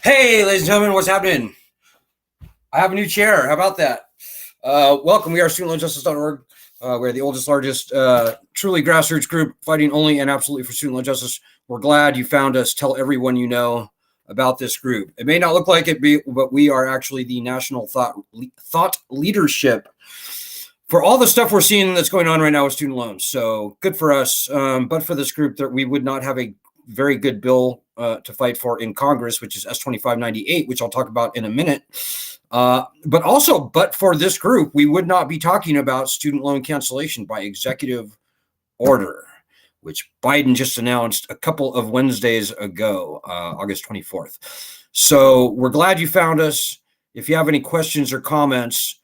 Hey, ladies and gentlemen, what's happening? I have a new chair. How about that? Welcome. We are studentloanjustice.org. We're the oldest, largest, truly grassroots group fighting only and absolutely for student loan justice. We're glad you found us. Tell everyone you know about this group. It may not look like it, but we are actually the national thought leadership for all the stuff we're seeing that's going on right now with student loans. So good for us. But for this group, that we would not have a very good bill to fight for in Congress, which is S-2598, which I'll talk about in a minute. But for this group, we would not be talking about student loan cancellation by executive order, which Biden just announced a couple of Wednesdays ago, August 24th. So we're glad you found us. If you have any questions or comments,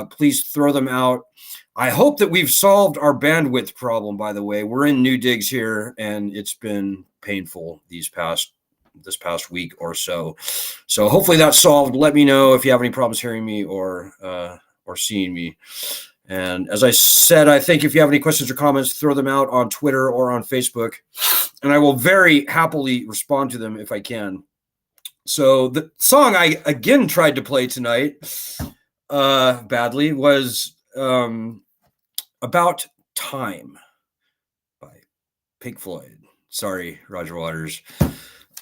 please throw them out. I hope that we've solved our bandwidth problem, by the way. We're in new digs here, and it's been painful this past week or so. So hopefully that's solved. Let me know if you have any problems hearing me or seeing me. And as I said, I think if you have any questions or comments, throw them out on Twitter or on Facebook, and I will very happily respond to them if I can. So the song I again tried to play tonight badly was About Time by Pink Floyd. Sorry, Roger Waters.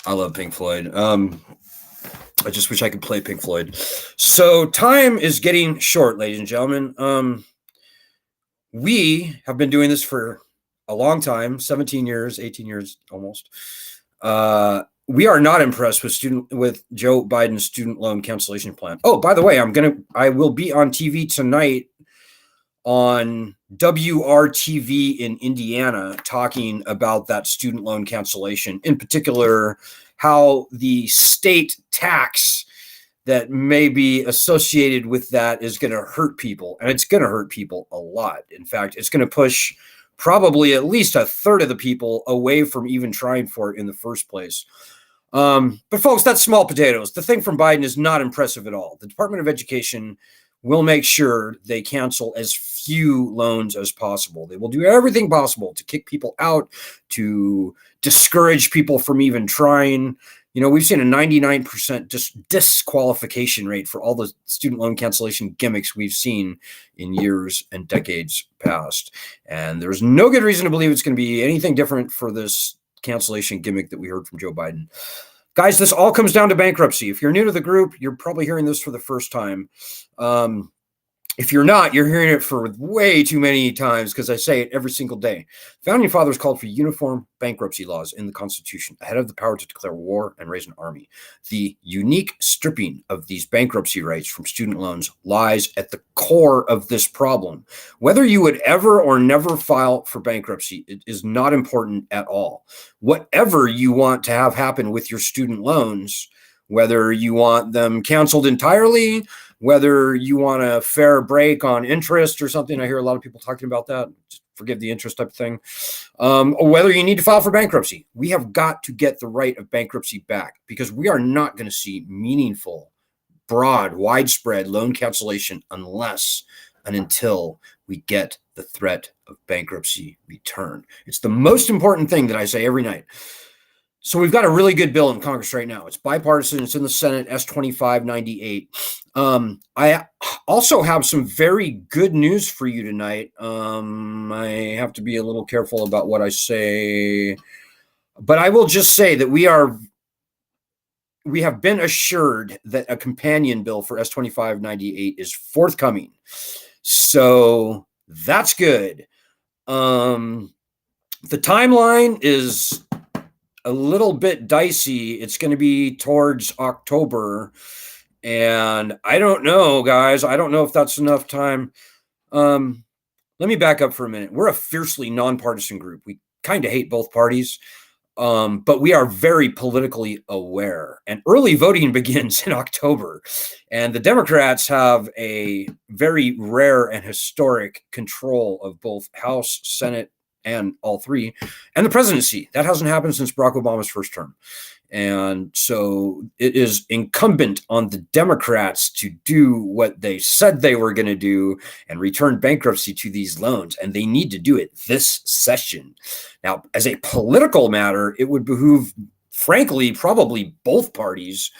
I love Pink Floyd. I just wish I could play Pink Floyd. So time is getting short, ladies and gentlemen. We have been doing this for a long time, 17 years, 18 years almost. We are not impressed with Joe Biden's student loan cancellation plan. Oh, by the way, I will be on TV tonight on WRTV in Indiana talking about that student loan cancellation, in particular, how the state tax that may be associated with that is going to hurt people. And it's going to hurt people a lot. In fact, it's going to push probably at least a third of the people away from even trying for it in the first place. But folks, that's small potatoes. The thing from Biden is not impressive at all. The Department of Education will make sure they cancel as few loans as possible. They will do everything possible to kick people out, to discourage people from even trying. You know, we've seen a 99% disqualification rate for all the student loan cancellation gimmicks we've seen in years and decades past. And there's no good reason to believe it's going to be anything different for this cancellation gimmick that we heard from Joe Biden. Guys, this all comes down to bankruptcy. If you're new to the group, you're probably hearing this for the first time. If you're not, you're hearing it for way too many times because I say it every single day. Founding fathers called for uniform bankruptcy laws in the Constitution ahead of the power to declare war and raise an army. The unique stripping of these bankruptcy rights from student loans lies at the core of this problem. Whether you would ever or never file for bankruptcy, it is not important at all. Whatever you want to have happen with your student loans, whether you want them canceled entirely, whether you want a fair break on interest or something. I hear a lot of people talking about that. Just forgive the interest type of thing. Or whether you need to file for bankruptcy. We have got to get the right of bankruptcy back, because we are not going to see meaningful, broad, widespread loan cancellation unless and until we get the threat of bankruptcy returned. It's the most important thing that I say every night. So we've got a really good bill in Congress right now. It's bipartisan. It's in the Senate, S-2598. I also have some very good news for you tonight. I have to be a little careful about what I say, but I will just say that we have been assured that a companion bill for S-2598 is forthcoming. So that's good. The timeline is a little bit dicey. It's going to be towards October. And I don't know, guys. I don't know if that's enough time. Let me back up for a minute. We're a fiercely nonpartisan group. We kind of hate both parties. But we are very politically aware, and early voting begins in October. And the Democrats have a very rare and historic control of both House, Senate, and all three, and the presidency. That hasn't happened since Barack Obama's first term. And so it is incumbent on the Democrats to do what they said they were going to do and return bankruptcy to these loans. And they need to do it this session. Now, as a political matter, it would behoove, frankly, probably both parties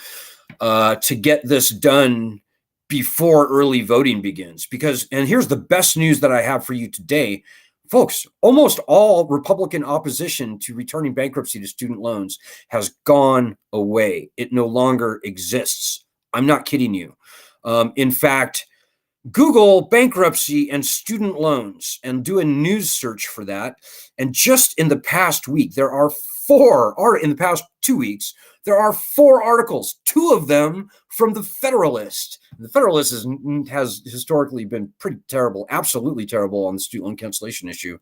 to get this done before early voting begins. Because, and here's the best news that I have for you today, folks, almost all Republican opposition to returning bankruptcy to student loans has gone away. It no longer exists. I'm not kidding you. In fact, Google bankruptcy and student loans and do a news search for that. And just in the past week, in the past 2 weeks, there are 4 articles, 2 of them from the Federalist. The Federalist has historically been pretty terrible, absolutely terrible on the student loan cancellation issue.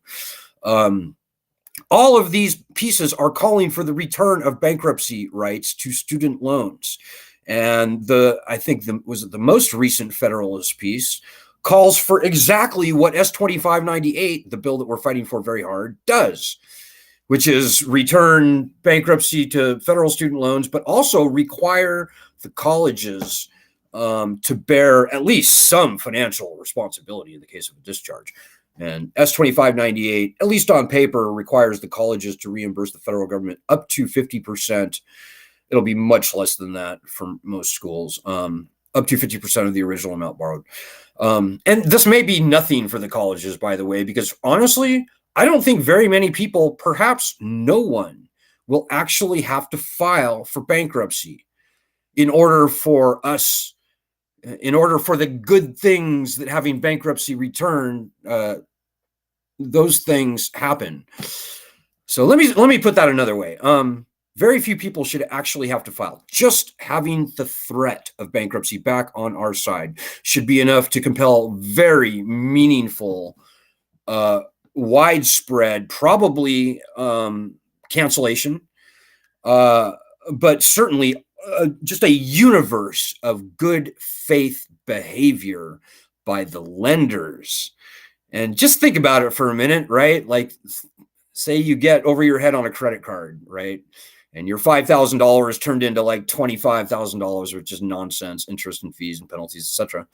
All of these pieces are calling for the return of bankruptcy rights to student loans. And the most recent Federalist piece calls for exactly what S-2598, the bill that we're fighting for very hard, does, which is return bankruptcy to federal student loans, but also require the colleges to bear at least some financial responsibility in the case of a discharge. And S-2598, at least on paper, requires the colleges to reimburse the federal government up to 50%. It'll be much less than that for most schools, up to 50% of the original amount borrowed. And this may be nothing for the colleges, by the way, because honestly, I don't think very many people, perhaps no one, will actually have to file for bankruptcy in order for the good things that having bankruptcy return, those things happen. So let me put that another way. Very few people should actually have to file. Just having the threat of bankruptcy back on our side should be enough to compel very meaningful, widespread, probably cancellation, but certainly just a universe of good faith behavior by the lenders. And just think about it for a minute, right? Like, say you get over your head on a credit card, right? And your $5,000 turned into like $25,000, which is nonsense, interest and fees and penalties, etc.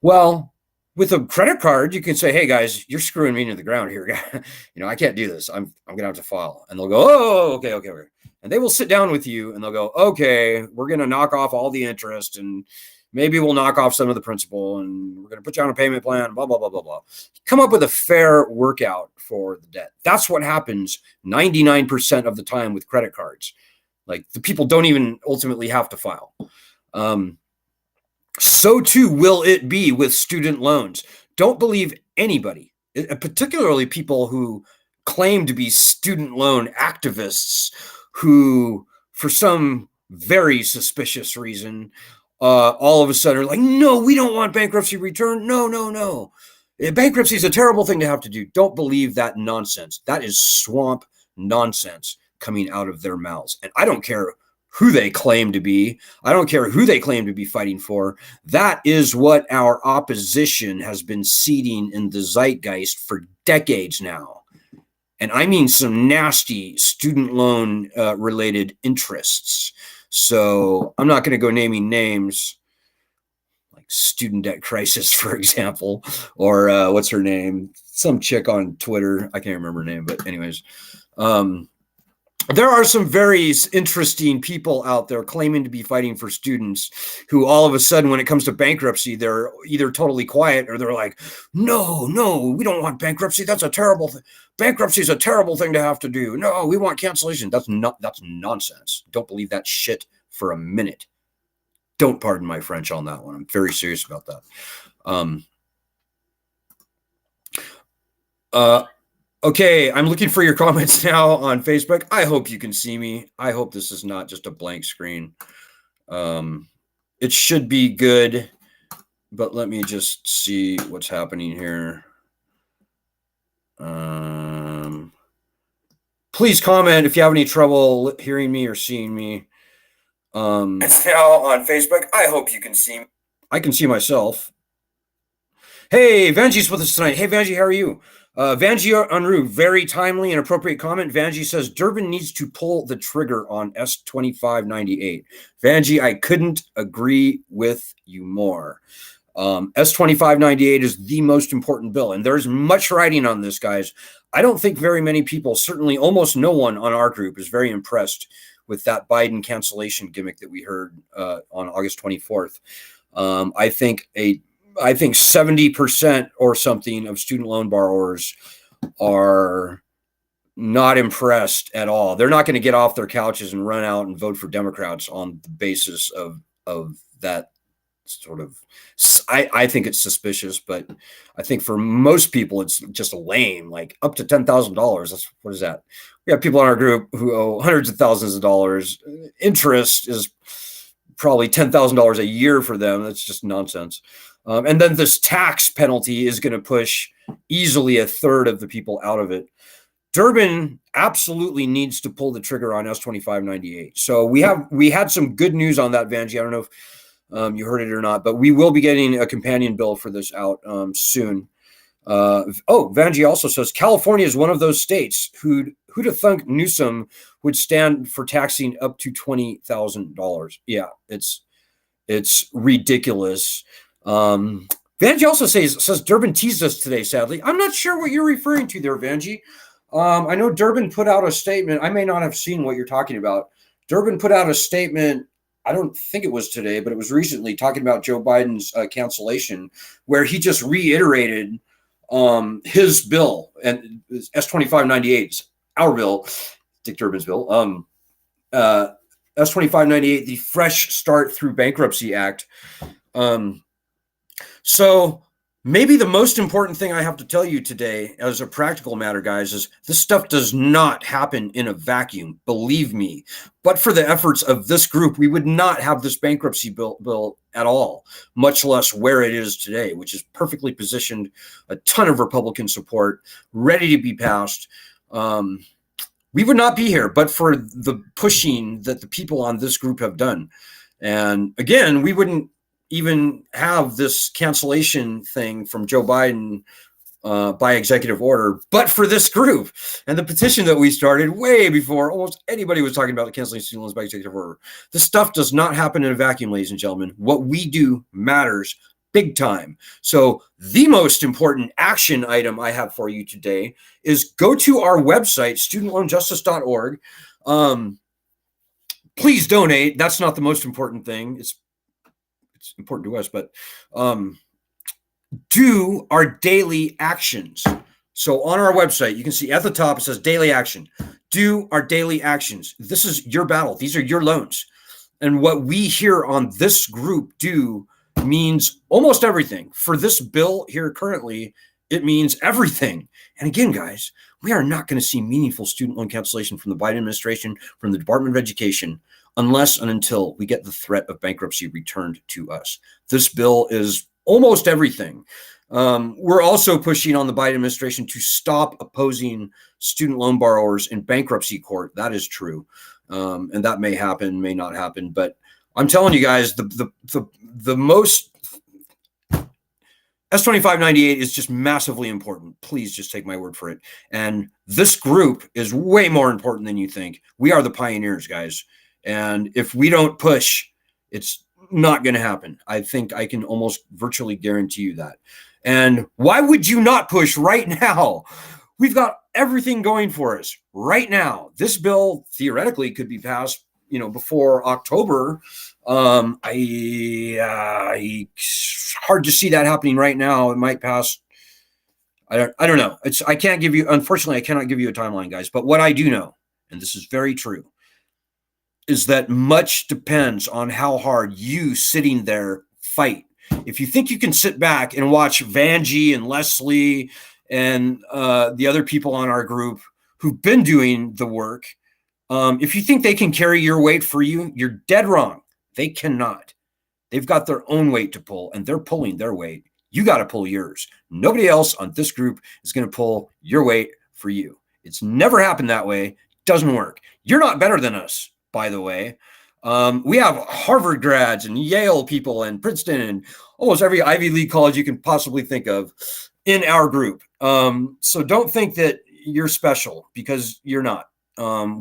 Well, with a credit card, you can say, "Hey guys, you're screwing me into the ground here. I can't do this. I'm gonna have to file." And they'll go, "Oh, okay." And they will sit down with you and they'll go, "Okay, we're gonna knock off all the interest and maybe we'll knock off some of the principal and we're gonna put you on a payment plan, blah, blah, blah, blah, blah." Come up with a fair workout for the debt. That's what happens 99% of the time with credit cards. Like, the people don't even ultimately have to file. So too will it be with student loans. Don't believe anybody, particularly people who claim to be student loan activists who, for some very suspicious reason, all of a sudden are like, "No, we don't want bankruptcy return. No. Bankruptcy is a terrible thing to have to do." Don't believe that nonsense. That is swamp nonsense coming out of their mouths. And I don't care who they claim to be. I don't care who they claim to be fighting for. That is what our opposition has been seeding in the zeitgeist for decades now. And I mean some nasty student loan related interests. So I'm not going to go naming names, like Student Debt Crisis, for example, or what's her name? Some chick on Twitter. I can't remember her name, but anyways, there are some very interesting people out there claiming to be fighting for students who all of a sudden, when it comes to bankruptcy, they're either totally quiet or they're like, no, we don't want bankruptcy. That's a terrible thing. Bankruptcy is a terrible thing to have to do. No, we want cancellation. That's nonsense. Don't believe that shit for a minute. Don't pardon my French on that one. I'm very serious about that. Okay, I'm looking for your comments now on Facebook. I hope you can see me. I hope this is not just a blank screen. It should be good, but let me just see what's happening here. Please comment if you have any trouble hearing me or seeing me. It's now on Facebook. I hope you can see me. I can see myself. Hey, Vanji's with us tonight. Hey, Vanji, how are you? Vanji Unruh, very timely and appropriate comment. Vanji says Durbin needs to pull the trigger on S2598. Vanji, I couldn't agree with you more. S2598 is the most important bill, and there's much writing on this, guys. I don't think very many people, certainly almost no one on our group, is very impressed with that Biden cancellation gimmick that we heard on August 24th. I think 70% or something of student loan borrowers are not impressed at all. They're not going to get off their couches and run out and vote for Democrats on the basis of that sort of. I think it's suspicious, but I think for most people it's just lame. Like up to $10,000. That's what is that? We have people in our group who owe hundreds of thousands of dollars. Interest is probably $10,000 a year for them. That's just nonsense. And then this tax penalty is going to push easily a third of the people out of it. Durbin absolutely needs to pull the trigger on S2598. So we had some good news on that, Vanji. I don't know if you heard it or not, but we will be getting a companion bill for this out soon. Vanji also says California is one of those states who'd have thunk Newsom would stand for taxing up to $20,000. Yeah, it's ridiculous. Vanji also says Durbin teased us today, sadly. I'm not sure what you're referring to there, Vanji. I know Durbin put out a statement. I may not have seen what you're talking about. Durbin put out a statement, I don't think it was today, but it was recently, talking about Joe Biden's cancellation, where he just reiterated his bill, and S2598, our bill, Dick Durbin's bill, S2598, the Fresh Start Through Bankruptcy Act. So maybe the most important thing I have to tell you today as a practical matter, guys, is this stuff does not happen in a vacuum. Believe me. But for the efforts of this group, we would not have this bankruptcy bill at all, much less where it is today, which is perfectly positioned, a ton of Republican support, ready to be passed. We would not be here, but for the pushing that the people on this group have done. And again, we wouldn't even have this cancellation thing from Joe Biden by executive order, but for this group and the petition that we started way before almost anybody was talking about canceling student loans by executive order. This stuff does not happen in a vacuum, ladies and gentlemen. What we do matters big time. So the most important action item I have for you today is go to our website, studentloanjustice.org. Please donate. That's not the most important thing. It's important to us, but do our daily actions. So on our website, you can see at the top, it says daily action. Do our daily actions. This is your battle. These are your loans. And what we here on this group do means almost everything. For this bill here currently, it means everything. And again, guys, we are not going to see meaningful student loan cancellation from the Biden administration, from the Department of Education, unless and until we get the threat of bankruptcy returned to us. This bill is almost everything. We're also pushing on the Biden administration to stop opposing student loan borrowers in bankruptcy court. That is true. And that may happen, may not happen. But I'm telling you guys, the most S2598 is just massively important. Please just take my word for it. And this group is way more important than you think. We are the pioneers, guys. And if we don't push, it's not going to happen. I think I can almost virtually guarantee you that. And why would you not push right now? We've got everything going for us right now. This bill theoretically could be passed, before October. Hard to see that happening right now. It might pass. I don't know. Unfortunately, I cannot give you a timeline, guys. But what I do know, and this is very true, is that much depends on how hard you sitting there fight. If you think you can sit back and watch Vanjie and Leslie and the other people on our group who've been doing the work, if you think they can carry your weight for you, you're dead wrong. They cannot. They've got their own weight to pull, and they're pulling their weight. You got to pull yours. Nobody else on this group is going to pull your weight for you. It's never happened that way. Doesn't work. You're not better than us, by the way. We have Harvard grads and Yale people and Princeton and almost every Ivy League college you can possibly think of in our group. So don't think that you're special, because you're not.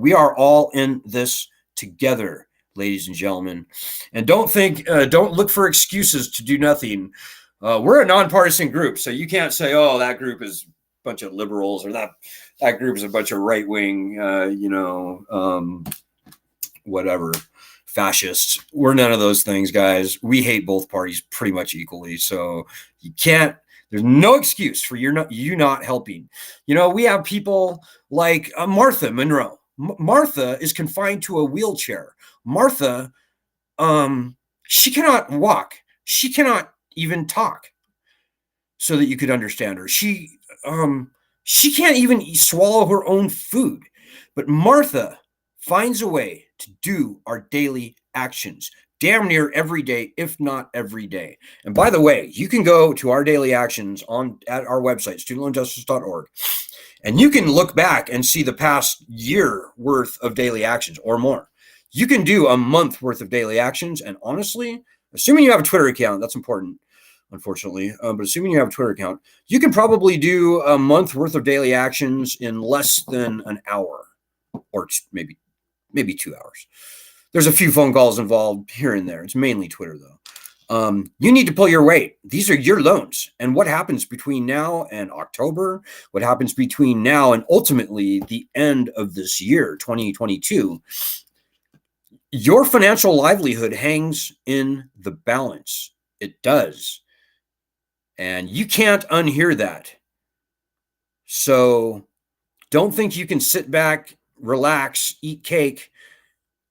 We are all in this together, ladies and gentlemen. And don't look for excuses to do nothing. We're a nonpartisan group, so you can't say, oh, that group is a bunch of liberals, or that group is a bunch of right-wing, whatever, fascists. We're none of those things, guys. We hate both parties pretty much equally. So there's no excuse for you not helping. We have people like Martha Monroe. Martha is confined to a wheelchair. Martha, she cannot walk. She cannot even talk so that you could understand her. She can't even swallow her own food. But Martha finds a way to do our daily actions damn near every day, if not every day. And by the way, you can go to our daily actions at our website, studentloanjustice.org, and you can look back and see the past year worth of daily actions or more. You can do a month worth of daily actions. And honestly, assuming you have a Twitter account, that's important, unfortunately. But assuming you have a Twitter account, you can probably do a month worth of daily actions in less than an hour, or maybe 2 hours. There's a few phone calls involved here and there. It's mainly Twitter, though. You need to pull your weight. These are your loans. And what happens between now and October, what happens between now and ultimately the end of this year, 2022, your financial livelihood hangs in the balance. It does. And you can't unhear that. So don't think you can sit back, relax, eat cake,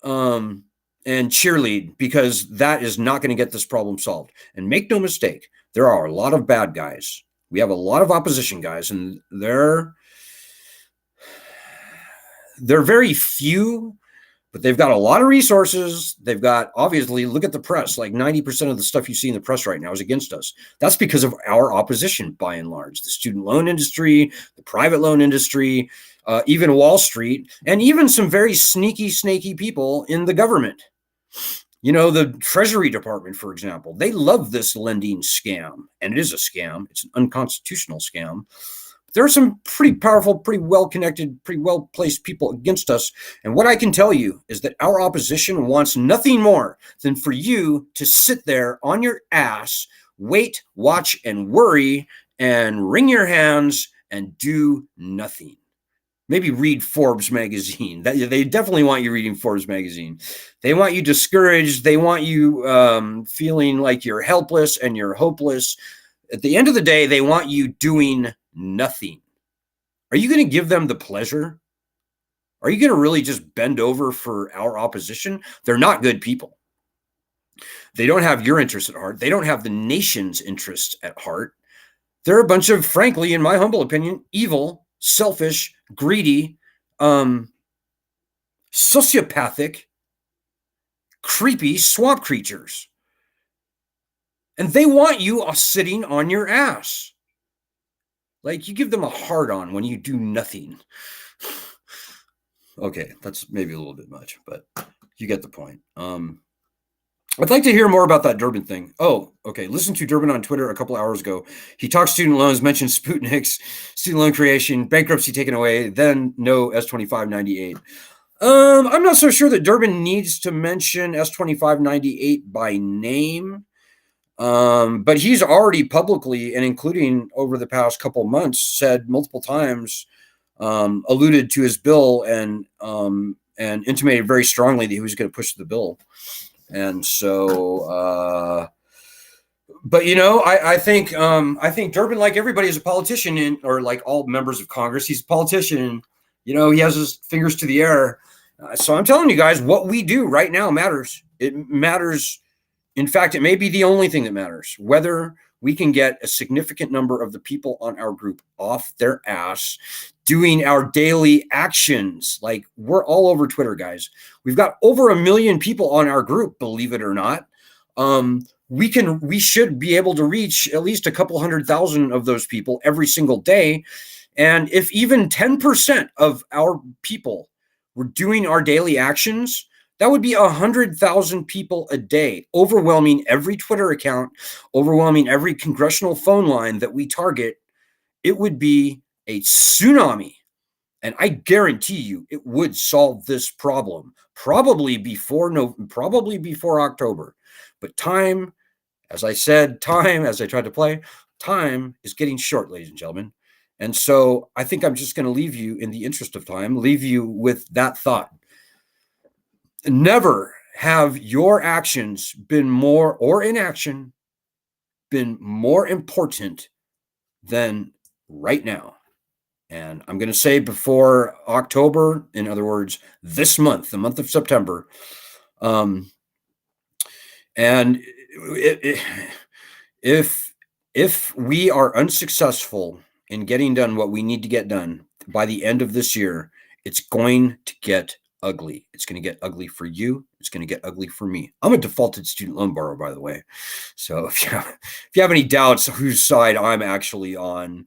and cheerlead, because that is not going to get this problem solved. And make no mistake, there are a lot of bad guys. We have a lot of opposition guys, and they're very few, but they've got a lot of resources. They've got, obviously, look at the press. Like 90% of the stuff you see in the press right now is against us. That's because of our opposition, by and large. The student loan industry, the private loan industry, even Wall Street, and even some very snaky people in the government. The Treasury Department, for example, they love this lending scam, and it is a scam. It's an unconstitutional scam. There are some pretty powerful, pretty well-connected, pretty well-placed people against us. And what I can tell you is that our opposition wants nothing more than for you to sit there on your ass, wait, watch, and worry, and wring your hands and do nothing. Maybe read Forbes magazine. They definitely want you reading Forbes magazine. They want you discouraged. They want you feeling like you're helpless and you're hopeless. At the end of the day, they want you doing nothing. Are you going to give them the pleasure? Are you going to really just bend over for our opposition? They're not good people. They don't have your interests at heart. They don't have the nation's interests at heart. They're a bunch of, frankly, in my humble opinion, evil, selfish, greedy, sociopathic, creepy swamp creatures. And they want you sitting on your ass. Like, you give them a hard on when you do nothing. Okay, that's maybe a little bit much, but you get the point. I'd like to hear more about that Durbin thing. Oh, okay. Listen to Durbin on Twitter a couple hours ago. He talked student loans, mentioned Sputnik's student loan creation, bankruptcy taken away, then no S2598. I'm not so sure that Durbin needs to mention S2598 by name. But he's already publicly, and including over the past couple months, said multiple times, alluded to his bill and intimated very strongly that he was going to push the bill. And so, but I think Durbin, like everybody, is a politician, or like all members of Congress, he's a politician. He has his fingers to the air. So I'm telling you guys, what we do right now matters. It matters. In fact, it may be the only thing that matters, whether we can get a significant number of the people on our group off their ass doing our daily actions. Like, we're all over Twitter, guys. We've got over 1 million people on our group, believe it or not. We should be able to reach at least a couple 100,000 of those people every single day. And if even 10% of our people were doing our daily actions, that would be 100,000 people a day, overwhelming every Twitter account, overwhelming every congressional phone line that we target. It would be a tsunami. And I guarantee you it would solve this problem probably before October. But time, as I said, as I tried to play, time is getting short, ladies and gentlemen. And so I think I'm just going to leave you, in the interest of time, leave you with that thought. Never have your actions been more, or inaction, been more important than right now. And I'm going to say before October, in other words, this month, the month of September. And if we are unsuccessful in getting done what we need to get done by the end of this year, it's going to get ugly. It's going to get ugly for you. It's going to get ugly for me. I'm a defaulted student loan borrower, by the way. So if you have any doubts whose side I'm actually on,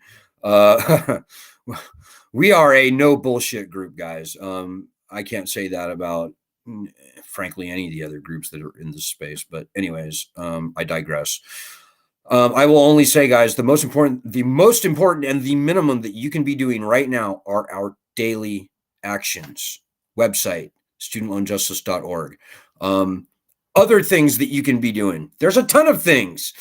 we are a no bullshit group, guys. I can't say that about, frankly, any of the other groups that are in this space. But anyways, I digress. I will only say, guys, the most important, and the minimum that you can be doing right now are our daily actions. Website, studentloanjustice.org. Other things that you can be doing. There's a ton of things.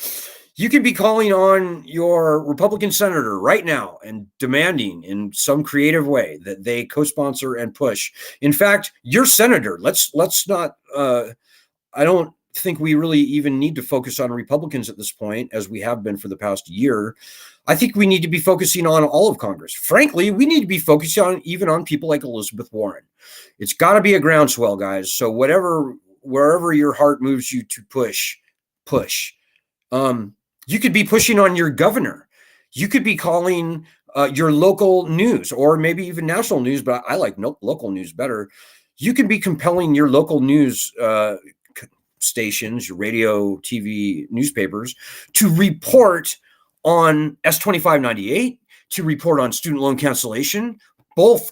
You can be calling on your Republican senator right now and demanding in some creative way that they co-sponsor and push. In fact, your senator, let's not, I don't think we really even need to focus on Republicans at this point, as we have been for the past year. I think we need to be focusing on all of Congress. Frankly, we need to be focusing on even on people like Elizabeth Warren. It's got to be a groundswell, guys. So wherever your heart moves you to push. You could be pushing on your governor. You could be calling your local news, or maybe even national news, but I like local news better. You can be compelling your local news stations, your radio, TV, newspapers, to report on S2598, to report on student loan cancellation. Both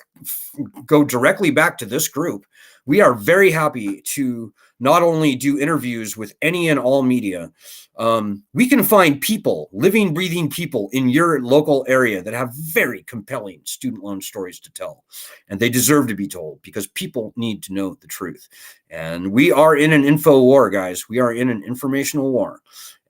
go directly back to this group. We are very happy to not only do interviews with any and all media. We can find people, living, breathing people in your local area that have very compelling student loan stories to tell. And they deserve to be told, because people need to know the truth. And we are in an info war, guys. We are in an informational war.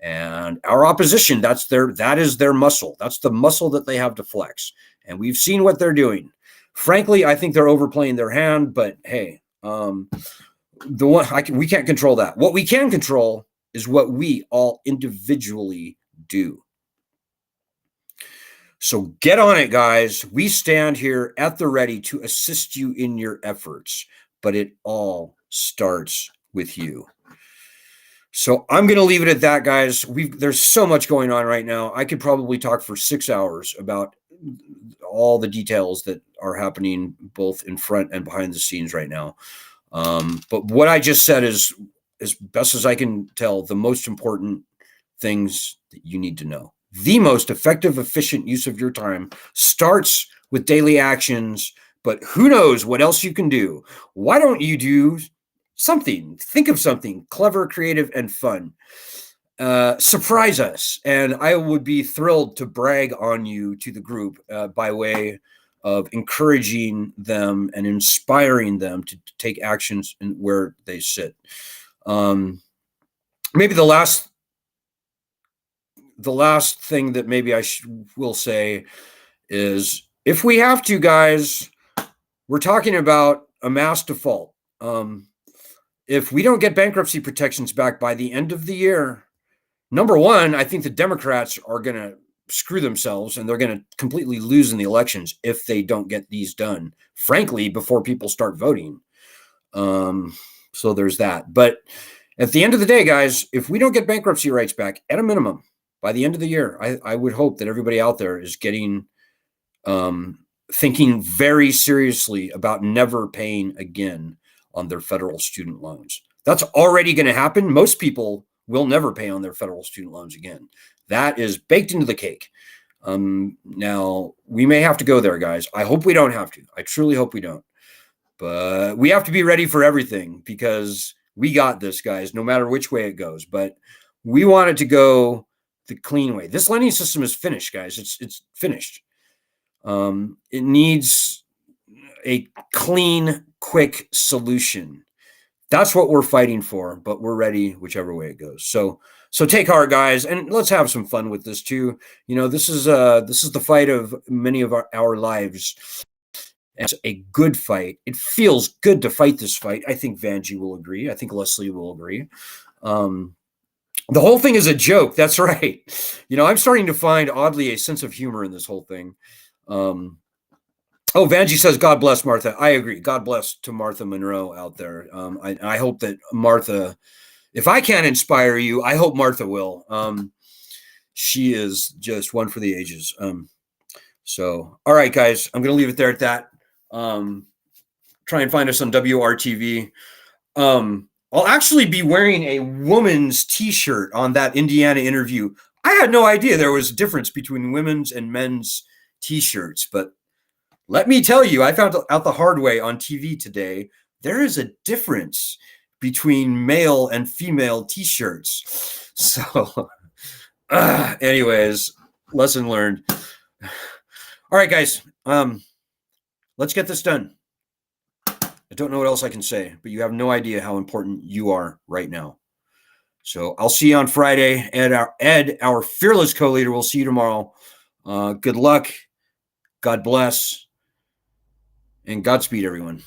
And our opposition, that is their muscle. That's the muscle that they have to flex. And we've seen what they're doing. Frankly, I think they're overplaying their hand, but hey, we can't control that. What we can control is what we all individually do. So get on it, guys. We stand here at the ready to assist you in your efforts, but it all starts with you. So I'm going to leave it at that, guys. There's so much going on right now. I could probably talk for 6 hours about all the details that are happening both in front and behind the scenes right now. But what I just said is, as best as I can tell, the most important things that you need to know. The most effective, efficient use of your time starts with daily actions, but who knows what else you can do. Why don't you do something? Think of something clever, creative, and fun. Surprise us, and I would be thrilled to brag on you to the group by way of encouraging them and inspiring them to take actions in where they sit. Maybe the last thing that maybe I will say is, if we have to, guys, we're talking about a mass default. If we don't get bankruptcy protections back by the end of the year, number one, I think the Democrats are going to screw themselves and they're going to completely lose in the elections if they don't get these done, frankly, before people start voting. So there's that. But at the end of the day, guys, if we don't get bankruptcy rights back at a minimum by the end of the year, I would hope that everybody out there is getting thinking very seriously about never paying again on their federal student loans. That's already going to happen. Most people will never pay on their federal student loans again. That is baked into the cake. Now, we may have to go there, guys. I hope we don't have to. I truly hope we don't. But we have to be ready for everything, because we got this, guys, no matter which way it goes. But we want it to go the clean way. This lending system is finished, guys. It's finished. It needs a clean, quick solution. That's what we're fighting for, but we're ready whichever way it goes. So take heart, guys, and let's have some fun with this too. You know, this is the fight of many of our lives. It's a good fight. It feels good to fight this fight. I think Vanjie will agree. I think Leslie will agree. The whole thing is a joke. That's right. You know, I'm starting to find, oddly, a sense of humor in this whole thing. Vanjie says, God bless Martha. I agree. God bless to Martha Monroe out there. I hope that Martha, if I can't inspire you, I hope Martha will. She is just one for the ages. All right, guys, I'm going to leave it there at that. Try and find us on WRTV. I'll actually be wearing a woman's t-shirt on that Indiana interview. I had no idea there was a difference between women's and men's t-shirts, but let me tell you, I found out the hard way on TV today. There is a difference between male and female t-shirts. So, anyways, lesson learned. All right, guys, let's get this done. I don't know what else I can say, but you have no idea how important you are right now. So I'll see you on Friday. Ed, our fearless co-leader, will see you tomorrow. Good luck. God bless. And Godspeed, everyone.